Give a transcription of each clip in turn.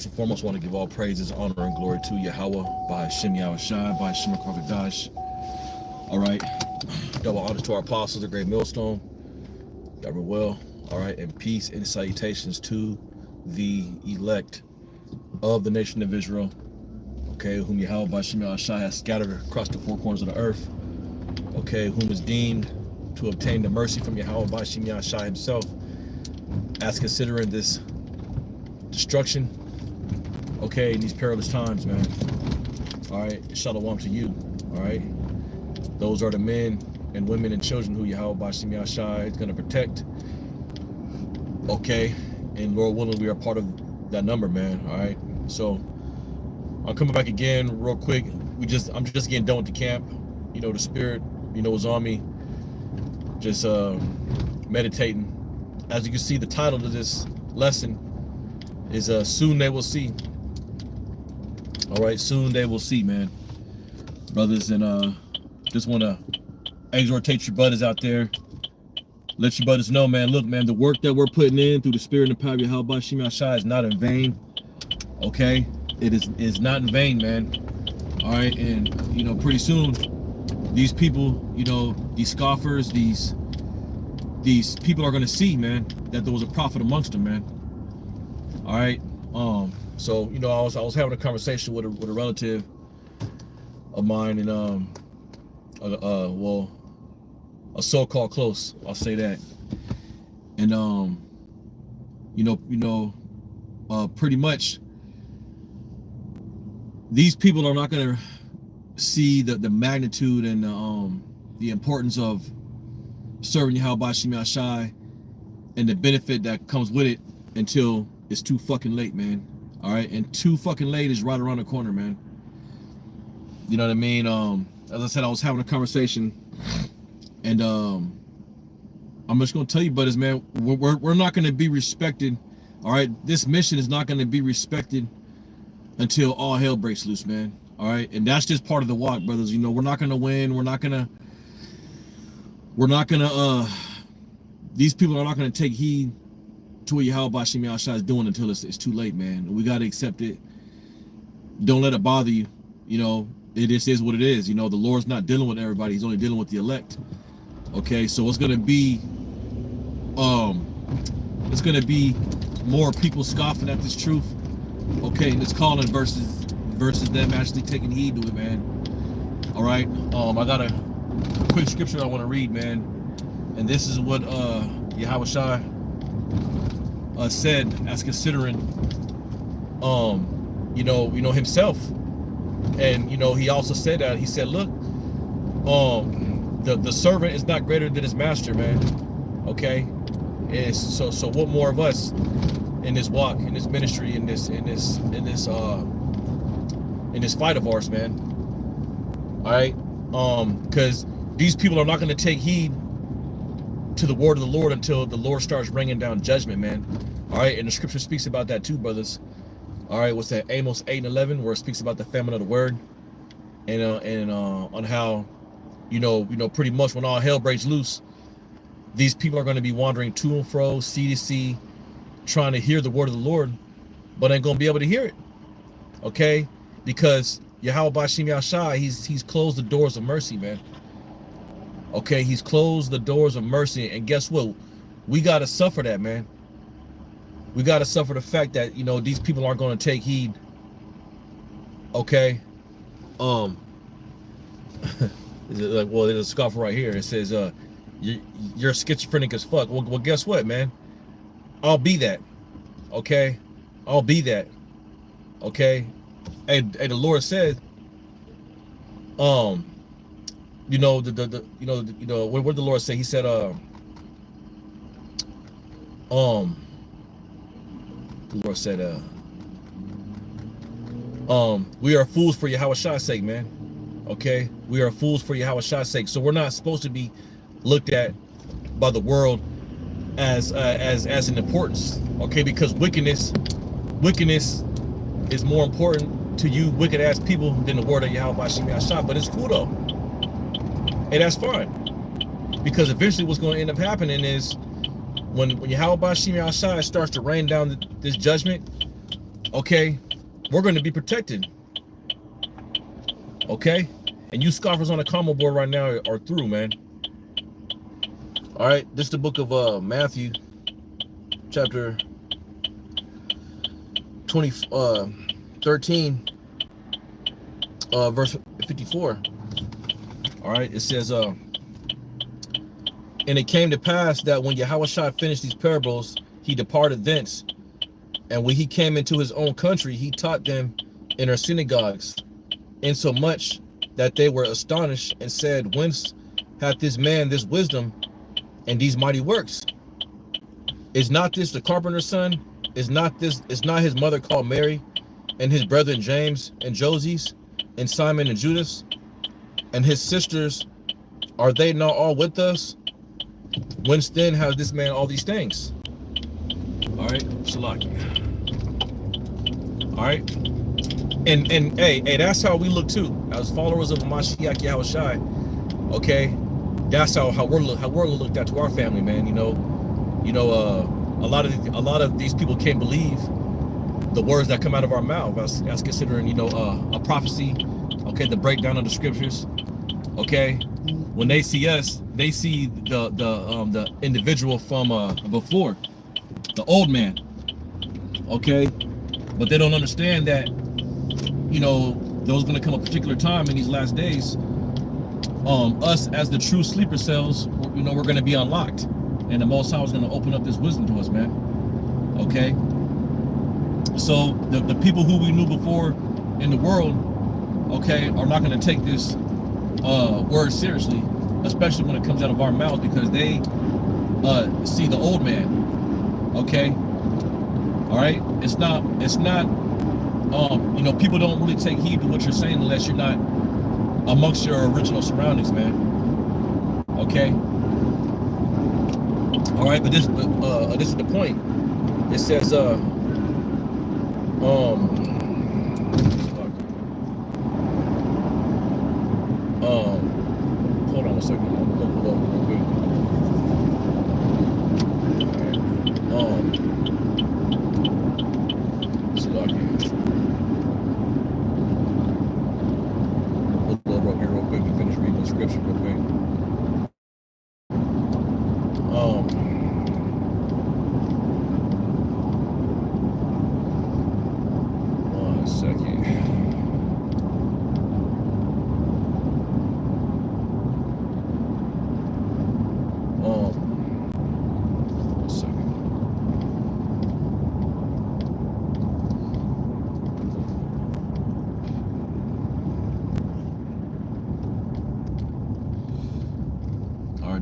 First and foremost, I want to give all praises, honor, and glory to Yahweh by Hashem Yahushai, by Hashem Kavadash. All right. Double honors to our apostles, the great millstone. Y'all were well. All right. And peace and salutations to the elect of the nation of Israel. Okay. Whom Yahweh by Hashem Yahushai has scattered across the four corners of the earth. Okay. Whom is deemed to obtain the mercy from Yahweh by Hashem Yahushai himself, as considering this destruction. Okay, in these perilous times, man. All right, shalom to you. All right, those are the men and women and children who Yahweh Bashim Yahshai is going to protect. Okay, and Lord willing, we are part of that number, man. All right, so I'm coming back again real quick. I'm just getting done with the camp. You know, the spirit, was on me. Just meditating. As you can see, the title of this lesson is "Soon They Will See." All right, soon they will see, man, brothers, and just want to exhortate your brothers out there. Let your brothers know, man. Look, man, the work that we're putting in through the spirit and the power of Yahweh Bashim Yahshai is not in vain. Okay, it is not in vain, man. All right, and pretty soon, these people, these scoffers, these people are gonna see, man, that there was a prophet amongst them, man. All right. So I was having a conversation with a relative of mine, and a so-called close, I'll say that, and pretty much these people are not gonna see the magnitude and the importance of serving Yahweh Bashim Yahshai and the benefit that comes with it until it's too fucking late, man. All right, and too fucking late is right around the corner, man. You know what I mean? As I said, I was having a conversation, and I'm just gonna tell you, brothers, man, we're not gonna be respected. All right, this mission is not gonna be respected until all hell breaks loose, man. All right, and that's just part of the walk, brothers. We're not gonna win. We're not gonna. These people are not gonna take heed to what Yahweh Bashim Yahshai is doing until it's too late, man. We got to accept it. Don't let it bother you. It just is what it is. The Lord's not dealing with everybody. He's only dealing with the elect. Okay, so it's gonna be more people scoffing at this truth. Okay, and it's calling versus them actually taking heed to it, man. All right. I got a quick scripture I want to read, man. And this is what Yahweh Shai said, as considering himself. And he also said that he said, look, the servant is not greater than his master, man. Okay, and so what more of us in this walk, in this ministry, in this fight of ours, man? All right, because these people are not going to take heed to the word of the Lord until the Lord starts bringing down judgment, man. All right, and the scripture speaks about that too, brothers. All right, what's that? Amos 8:11, where it speaks about the famine of the word, and on how, pretty much when all hell breaks loose, these people are going to be wandering to and fro, sea to sea, trying to hear the word of the Lord, but ain't going to be able to hear it. Okay, because Yahweh Bashim Yahshai, he's closed the doors of mercy, man. Okay, he's closed the doors of mercy, and guess what? We got to suffer that, man. We got to suffer the fact that, these people aren't going to take heed. Okay. There's a scoffer right here. It says, you're schizophrenic as fuck. Well, guess what, man? I'll be that. Okay. I'll be that. Okay. Hey, the Lord said, what did the Lord say? He said, the Lord said, we are fools for Yahweh Shai's sake, man. Okay, we are fools for Yahweh Shai's sake. So we're not supposed to be looked at by the world as an importance. Okay, because wickedness is more important to you, wicked ass people, than the word of Yahweh Bashim Yahshai. But it's cool though, and that's fine, because eventually what's going to end up happening is when Yahweh Bashim Yahshai starts to rain down this judgment, okay, we're going to be protected. Okay, and you scoffers on the comment board right now are through, man. All right, this is the book of Matthew, chapter 13, verse 54. All right, it says, and it came to pass that when Yahushua finished these parables, he departed thence. And when he came into his own country, he taught them in their synagogues, insomuch that they were astonished and said, whence hath this man this wisdom and these mighty works? Is not this the carpenter's son? Is not his mother called Mary, and his brethren James and Joses, and Simon and Judas, and his sisters, are they not all with us? Whence then has this man all these things? All right, Salaki. All right, and hey, that's how we look too, as followers of Mashiach Yahushai. Okay, that's how we're looked at to our family, man. A lot of these people can't believe the words that come out of our mouth, as considering a prophecy. Okay, the breakdown of the scriptures. Okay, when they see us, they see the individual from before, the old man. Okay, but they don't understand that there's going to come a particular time in these last days. Us as the true sleeper cells, we're going to be unlocked, and the Most High is going to open up this wisdom to us, man. Okay, so the people who we knew before in the world, okay, are not going to take this word seriously, especially when it comes out of our mouths, because they see the old man. Okay, all right, it's not people don't really take heed to what you're saying unless you're not amongst your original surroundings, man. Okay, all right, but this is the point. It says hold on a second. I'm gonna pull over real quick. Pull over up here real quick and finish reading the scripture real quick. One second.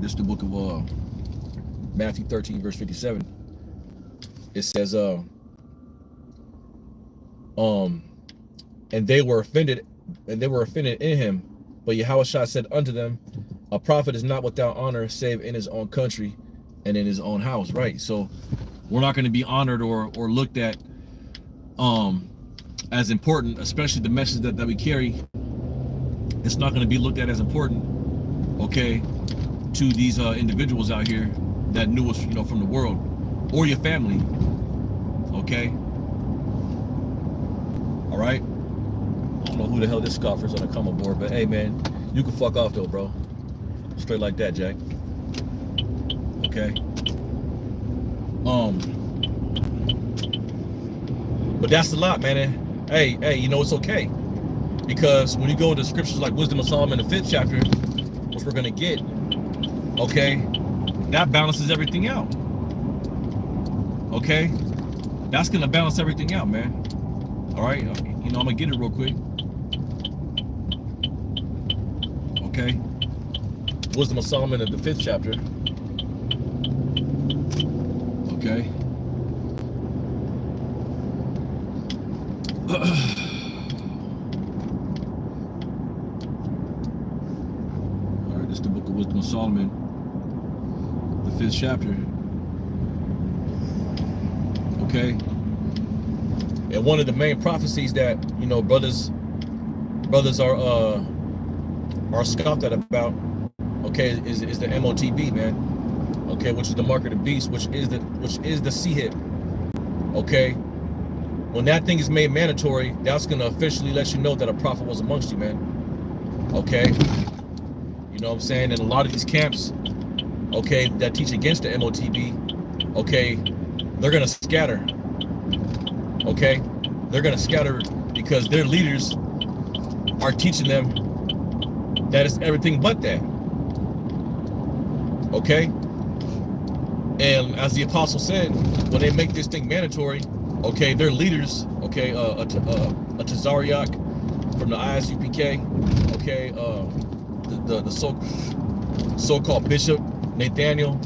This is the book of Matthew 13, verse 57. It says, and they were offended in him, but Yahushua said unto them, a prophet is not without honor save in his own country and in his own house. Right, so we're not going to be honored or looked at as important, especially the message that we carry. It's not going to be looked at as important, okay, to these individuals out here that knew us, from the world, or your family. Okay, all right. I don't know who the hell this scoffer's on the comment board, but hey, man, you can fuck off though, bro. Straight like that, Jack. Okay. But that's a lot, man. Hey, it's okay, because when you go into scriptures like Wisdom of Solomon, the 5th chapter, which we're gonna get. Okay, that balances everything out. Okay, that's gonna balance everything out, man. All right, I'm gonna get it real quick. Okay, Wisdom of Solomon in the 5th chapter. Okay. All right, this is the book of Wisdom of Solomon, the 5th chapter. Okay, and one of the main prophecies that brothers are scoffed at about, okay, is the MOTB, man. Okay, which is the mark of the beast, which is the CHIP. Okay, when that thing is made mandatory, that's going to officially let you know that a prophet was amongst you, man. Okay? You know what I'm saying? And a lot of these camps, okay, that teach against the MOTB, okay, they're going to scatter. Okay? They're going to scatter because their leaders are teaching them that it's everything but that. Okay? And as the apostle said, when they make this thing mandatory, okay, their leaders, okay, a Tazariak from the ISUPK, okay, the so-called Bishop Nathaniel,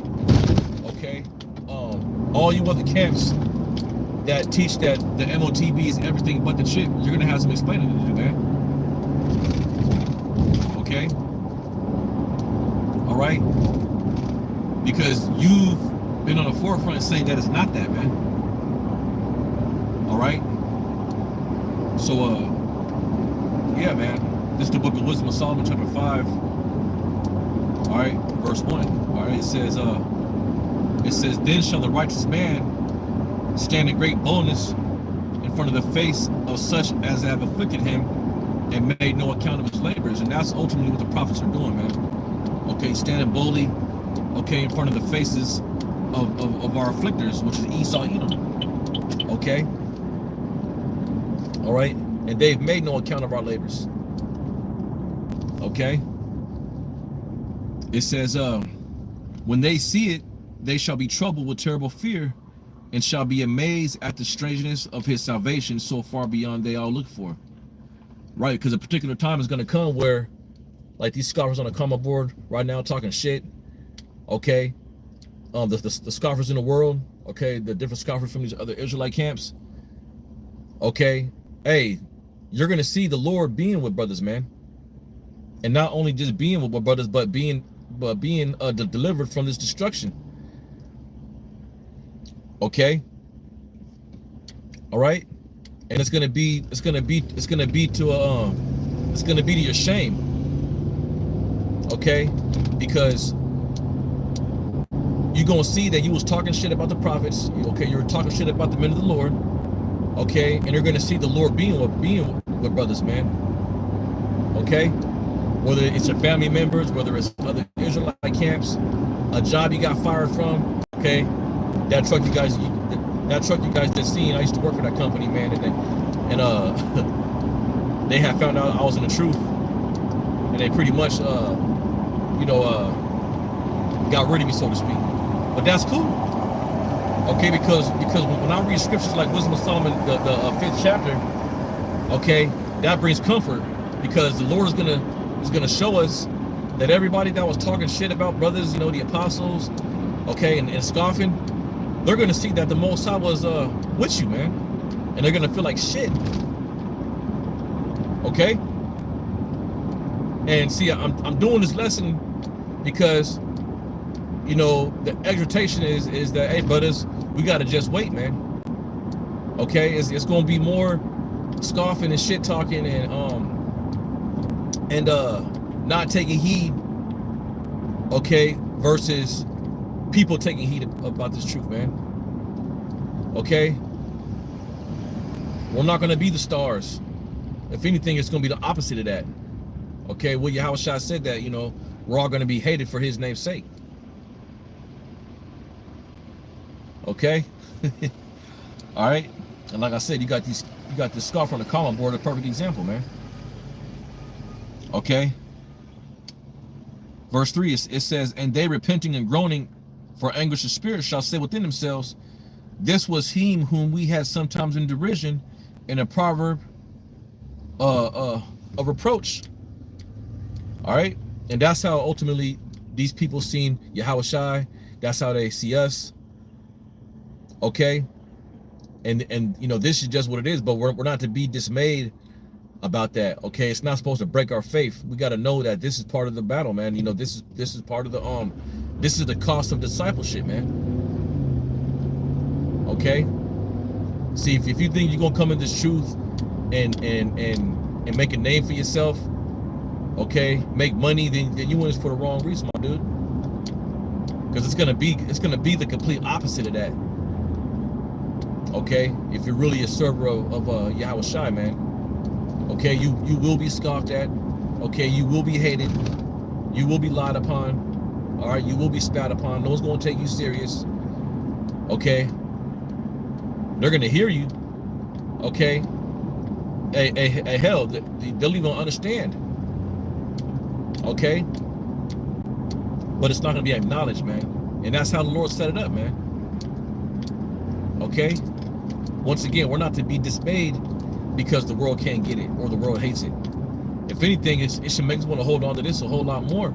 okay, all you other camps that teach that the MOTB is everything but the chip, you're gonna have some explaining to do, man. Okay, all right, because you've been on the forefront saying that it's not that, man. All right. So, yeah, man. This is the Book of Wisdom of Solomon, chapter 5. All right, verse 1. All right, it says, then shall the righteous man stand in great boldness in front of the face of such as have afflicted him and made no account of his labors. And that's ultimately what the prophets are doing, man. Okay, standing boldly, okay, in front of the faces of our afflictors, which is Esau, Edom. Okay. All right, and they've made no account of our labors. Okay. It says, when they see it, they shall be troubled with terrible fear, and shall be amazed at the strangeness of his salvation, so far beyond they all look for. Right, because a particular time is going to come where, like, these scoffers on the comment board right now talking shit. Okay, the scoffers in the world. Okay, the different scoffers from these other Israelite camps. Okay. Hey, you're going to see the Lord being with brothers, man. And not only just being with brothers, but being delivered from this destruction. Okay? All right? And it's going to be to your shame. Okay? Because you're going to see that you was talking shit about the prophets. Okay, you were talking shit about the men of the Lord. Okay, and you're going to see the Lord being with brothers, man. Okay, whether it's your family members, whether it's other Israelite camps, a job you got fired from. Okay, that truck you guys just seen. I used to work for that company, man, and they had found out I was in the truth, and they pretty much got rid of me, so to speak. But that's cool. Okay, because when I read scriptures like Wisdom of Solomon, the 5th chapter, okay, that brings comfort, because the Lord is gonna show us that everybody that was talking shit about brothers, the apostles, okay, and scoffing, they're gonna see that the Most High was with you, man, and they're gonna feel like shit. Okay, and see, I'm doing this lesson because, the exhortation is that, hey, brothers, we got to just wait, man. Okay, it's going to be more scoffing and shit talking and not taking heed, okay, versus people taking heed about this truth, man. Okay, we're not going to be the stars. If anything, it's going to be the opposite of that. Okay, well, Yahushua said that, we're all going to be hated for his name's sake. Okay. All right. And like I said, you got this scoffer on the comment board, a perfect example, man. Okay. Verse 3, it says, and they repenting and groaning for anguish of spirit shall say within themselves, this was him whom we had sometimes in derision, in a proverb of reproach. All right. And that's how ultimately these people seen Yahushua. That's how they see us. Okay, and this is just what it is, but we're not to be dismayed about that. Okay, it's not supposed to break our faith. We got to know that this is part of the battle, man. This is part of the this is the cost of discipleship, man. Okay, see, if you think you're gonna come in this truth and make a name for yourself, okay, make money, then you in this for the wrong reason, my dude. Because it's gonna be the complete opposite of that. Okay, if you're really a server of Yahweh Shai, man. Okay, you will be scoffed at. Okay, you will be hated. You will be lied upon. All right, you will be spat upon. No one's gonna take you serious. Okay, they're gonna hear you. Okay, hell, they'll even understand. Okay, but it's not gonna be acknowledged, man. And that's how the Lord set it up, man. Okay, once again, we're not to be dismayed because the world can't get it or the world hates it. If anything, it should make us want to hold on to this a whole lot more.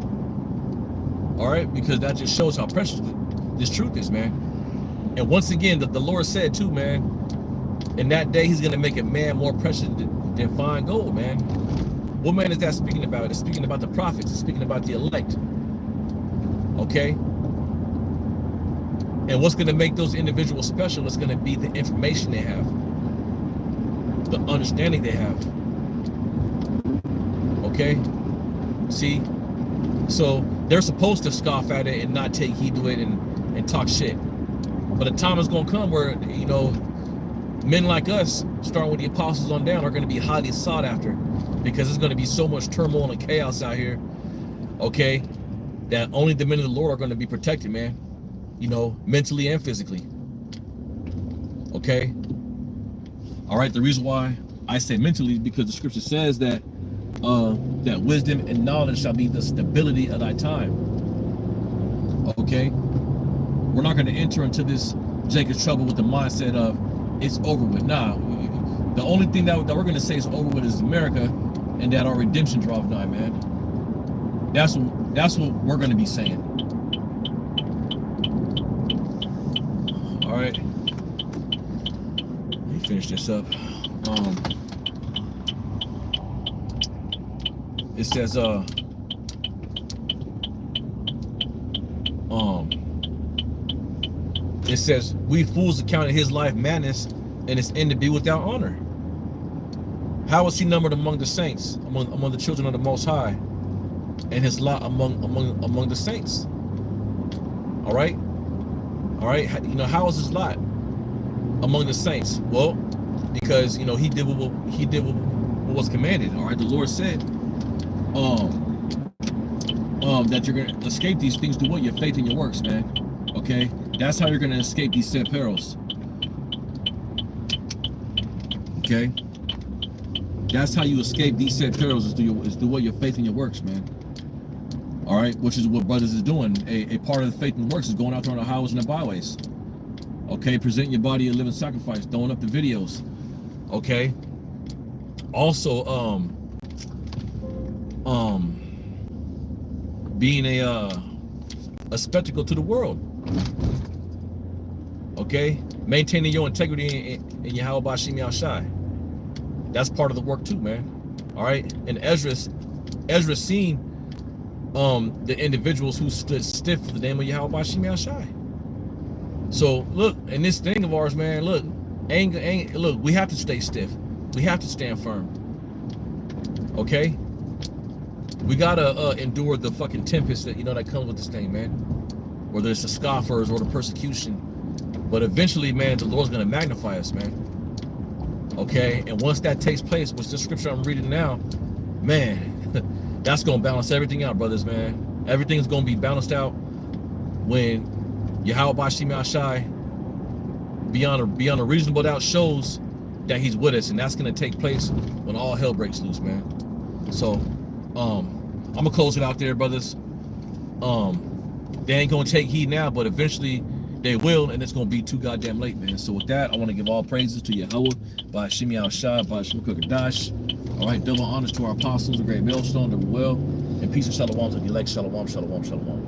All right, because that just shows how precious this truth is, man. And once again, the Lord said too, man, in that day he's gonna make a man more precious than fine gold, man. What man is that speaking about? It's speaking about the prophets. It's speaking about the elect. Okay. And what's gonna make those individuals special is gonna be the information they have, the understanding they have. Okay. See, so they're supposed to scoff at it and not take heed to it and talk shit. But a time is gonna come where, you know, men like us, starting with the apostles on down, are gonna be highly sought after, because there's gonna be so much turmoil and chaos out here. Okay, that only the men of the Lord are gonna be protected, man. You know, mentally and physically. Okay. All right. The reason why I say mentally is because the scripture says that that wisdom and knowledge shall be the stability of thy time. Okay. We're not going to enter into this Jacob's trouble with the mindset of it's over with. Nah. The only thing that we're going to say is over with is America, and that our redemption draws nigh, man. That's what we're going to be saying. All right, let me finish this up. It says, it says, we fools accounted his life madness and his end to be without honor. How was he numbered among the saints, among the children of the Most High, and his lot among the saints? All right. All right, you know, how is his lot among the saints? Well, because, you know, he did what was commanded. All right, the Lord said, that you're gonna escape these things through what? Your faith and your works, man. Okay, that's how you're gonna escape these set perils. Okay, that's how you escape these set perils is through what? Your faith and your works, man. All right, which is what brothers is doing. A part of the faith and works is going out there on the highways and the byways. Okay, presenting your body a living sacrifice, throwing up the videos. Okay. Also, being a spectacle to the world. Okay, maintaining your integrity in Yahweh Bashim Yahshai. That's part of the work too, man. All right, and Ezra seen the individuals who stood stiff for the name of Yahweh Bashim Yahshai. So look, in this thing of ours, man, look, look, we have to stay stiff. We have to stand firm. Okay? We gotta endure the fucking tempest that, you know, that comes with this thing, man. Whether it's the scoffers or the persecution. But eventually, man, the Lord's gonna magnify us, man. Okay? And once that takes place, which the scripture I'm reading now, man, that's gonna balance everything out, brothers, man. Everything's gonna be balanced out when Yahweh Bashim Yahshai beyond a reasonable doubt shows that he's with us, and that's gonna take place when all hell breaks loose, man. So I'm gonna close it out there, brothers. They ain't gonna take heed now, but eventually they will, and it's gonna be too goddamn late, man. So with that, I want to give all praises to Yahweh by Shimi Yahshai, by Shemukadash. All right, double honors to our apostles, the great millstone, the well, and peace and shalom to the elect. Shalom, shalom, shalom.